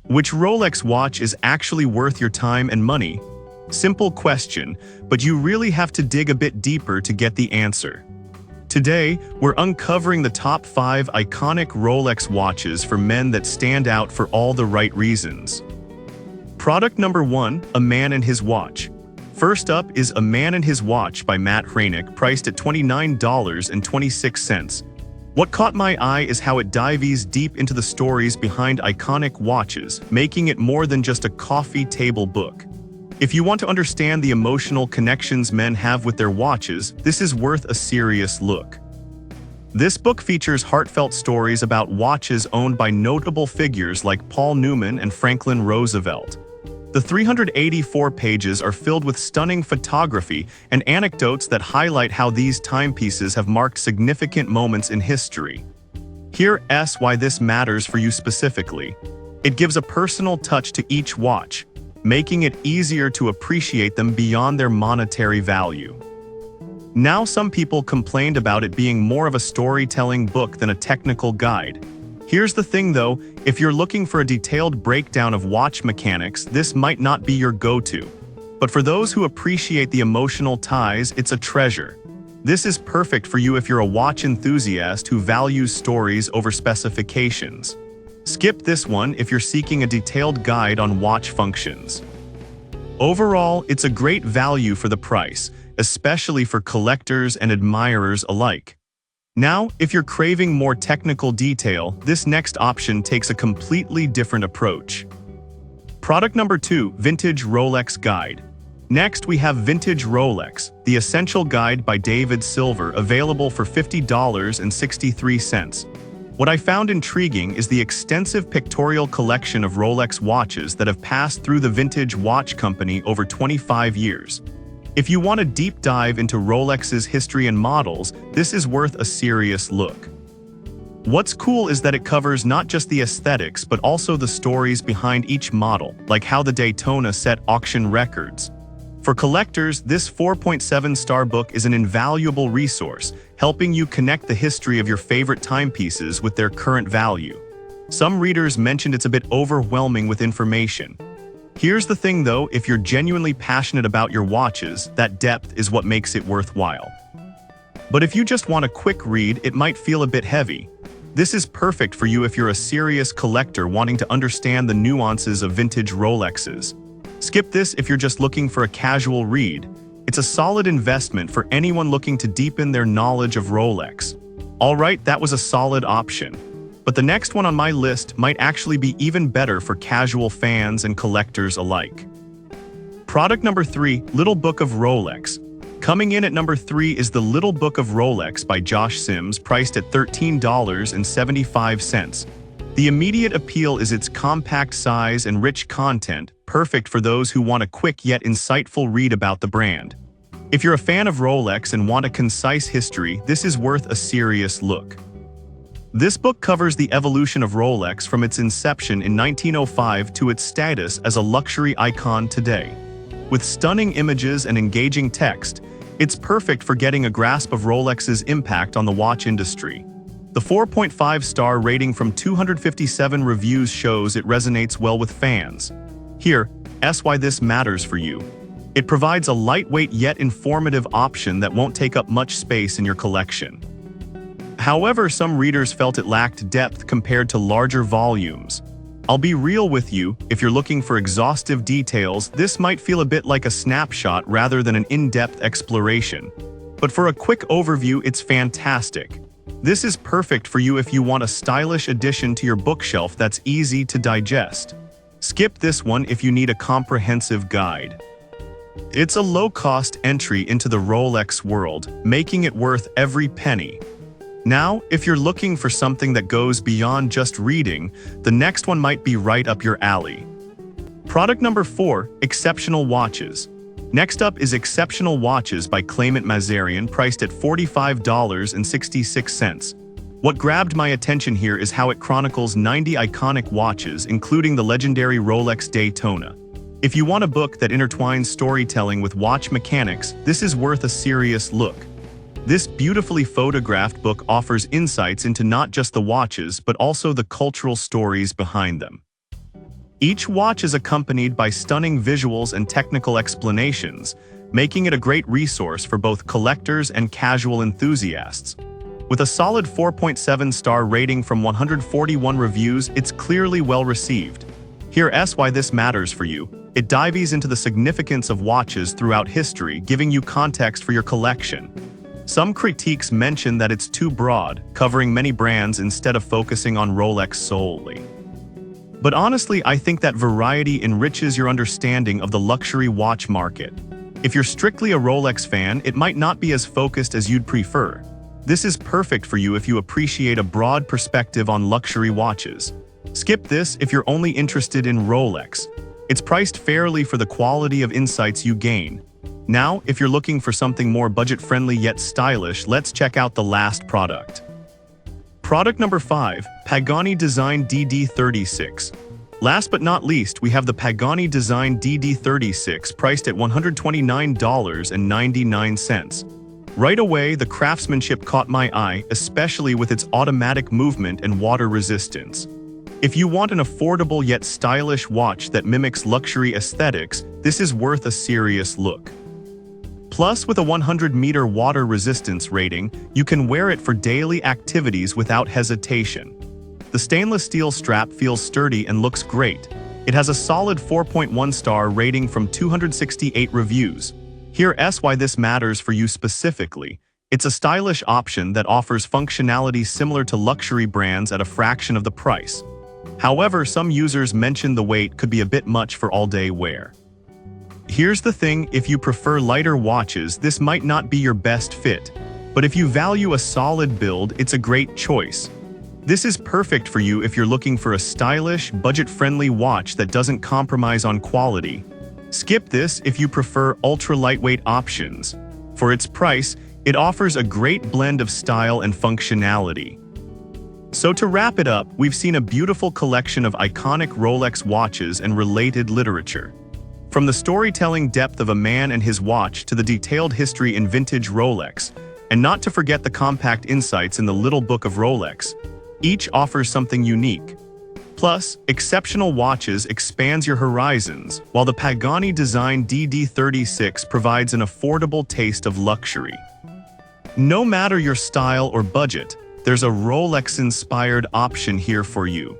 Which Rolex watch is actually worth your time and money? Simple question, but you really have to dig a bit deeper to get the answer. Today, we're uncovering the top 5 iconic Rolex watches for men that stand out for all the right reasons. Product number 1, A Man and His Watch. First up is A Man and His Watch by Matt Hranek, priced at $29.26. What caught my eye is how it dives deep into the stories behind iconic watches, making it more than just a coffee table book. If you want to understand the emotional connections men have with their watches, this is worth a serious look. This book features heartfelt stories about watches owned by notable figures like Paul Newman and Franklin Roosevelt. The 384 pages are filled with stunning photography and anecdotes that highlight how these timepieces have marked significant moments in history. Here's why this matters for you specifically. It gives a personal touch to each watch, making it easier to appreciate them beyond their monetary value. Now, some people complained about it being more of a storytelling book than a technical guide. Here's the thing though, if you're looking for a detailed breakdown of watch mechanics, this might not be your go-to. But for those who appreciate the emotional ties, it's a treasure. This is perfect for you if you're a watch enthusiast who values stories over specifications. Skip this one if you're seeking a detailed guide on watch functions. Overall, it's a great value for the price, especially for collectors and admirers alike. Now, if you're craving more technical detail, this next option takes a completely different approach. Product number 2, Vintage Rolex Guide. Next, we have Vintage Rolex, the Essential Guide by David Silver, available for $50.63. What I found intriguing is the extensive pictorial collection of Rolex watches that have passed through the Vintage Watch Company over 25 years. If you want a deep dive into Rolex's history and models, this is worth a serious look. What's cool is that it covers not just the aesthetics but also the stories behind each model, like how the Daytona set auction records. For collectors, this 4.7-star book is an invaluable resource, helping you connect the history of your favorite timepieces with their current value. Some readers mentioned it's a bit overwhelming with information. Here's the thing though, if you're genuinely passionate about your watches, that depth is what makes it worthwhile. But if you just want a quick read, it might feel a bit heavy. This is perfect for you if you're a serious collector wanting to understand the nuances of vintage Rolexes. Skip this if you're just looking for a casual read. It's a solid investment for anyone looking to deepen their knowledge of Rolex. Alright, that was a solid option. But the next one on my list might actually be even better for casual fans and collectors alike. Product number 3, Little Book of Rolex. Coming in at number 3 is The Little Book of Rolex by Josh Sims, priced at $13.75. The immediate appeal is its compact size and rich content, perfect for those who want a quick yet insightful read about the brand. If you're a fan of Rolex and want a concise history, this is worth a serious look. This book covers the evolution of Rolex from its inception in 1905 to its status as a luxury icon today. With stunning images and engaging text, it's perfect for getting a grasp of Rolex's impact on the watch industry. The 4.5-star rating from 257 reviews shows it resonates well with fans. Here's why this matters for you. It provides a lightweight yet informative option that won't take up much space in your collection. However, some readers felt it lacked depth compared to larger volumes. I'll be real with you, if you're looking for exhaustive details, this might feel a bit like a snapshot rather than an in-depth exploration. But for a quick overview, it's fantastic. This is perfect for you if you want a stylish addition to your bookshelf that's easy to digest. Skip this one if you need a comprehensive guide. It's a low-cost entry into the Rolex world, making it worth every penny. Now, if you're looking for something that goes beyond just reading, the next one might be right up your alley. Product number 4, Exceptional Watches. Next up is Exceptional Watches by Clement Mazarian, priced at $45.66. What grabbed my attention here is how it chronicles 90 iconic watches, including the legendary Rolex Daytona. If you want a book that intertwines storytelling with watch mechanics, this is worth a serious look. This beautifully photographed book offers insights into not just the watches, but also the cultural stories behind them. Each watch is accompanied by stunning visuals and technical explanations, making it a great resource for both collectors and casual enthusiasts. With a solid 4.7-star rating from 141 reviews, it's clearly well received. Here's why this matters for you. It dives into the significance of watches throughout history, giving you context for your collection. Some critiques mention that it's too broad, covering many brands instead of focusing on Rolex solely. But honestly, I think that variety enriches your understanding of the luxury watch market. If you're strictly a Rolex fan, it might not be as focused as you'd prefer. This is perfect for you if you appreciate a broad perspective on luxury watches. Skip this if you're only interested in Rolex. It's priced fairly for the quality of insights you gain. Now, if you're looking for something more budget-friendly yet stylish, let's check out the last product. Product number 5, Pagani Design DD36. Last but not least, we have the Pagani Design DD36 priced at $129.99. Right away, the craftsmanship caught my eye, especially with its automatic movement and water resistance. If you want an affordable yet stylish watch that mimics luxury aesthetics, this is worth a serious look. Plus, with a 100-meter water resistance rating, you can wear it for daily activities without hesitation. The stainless steel strap feels sturdy and looks great. It has a solid 4.1-star rating from 268 reviews. Here's why this matters for you specifically. It's a stylish option that offers functionality similar to luxury brands at a fraction of the price. However, some users mention the weight could be a bit much for all-day wear. Here's the thing, if you prefer lighter watches, this might not be your best fit. But if you value a solid build, it's a great choice. This is perfect for you if you're looking for a stylish, budget-friendly watch that doesn't compromise on quality. Skip this if you prefer ultra-lightweight options. For its price, it offers a great blend of style and functionality. So to wrap it up, we've seen a beautiful collection of iconic Rolex watches and related literature. From the storytelling depth of a man and his watch to the detailed history in vintage Rolex, and not to forget the compact insights in the Little Book of Rolex, each offers something unique. Plus, exceptional watches expands your horizons, while the Pagani Design DD36 provides an affordable taste of luxury. No matter your style or budget, there's a Rolex-inspired option here for you.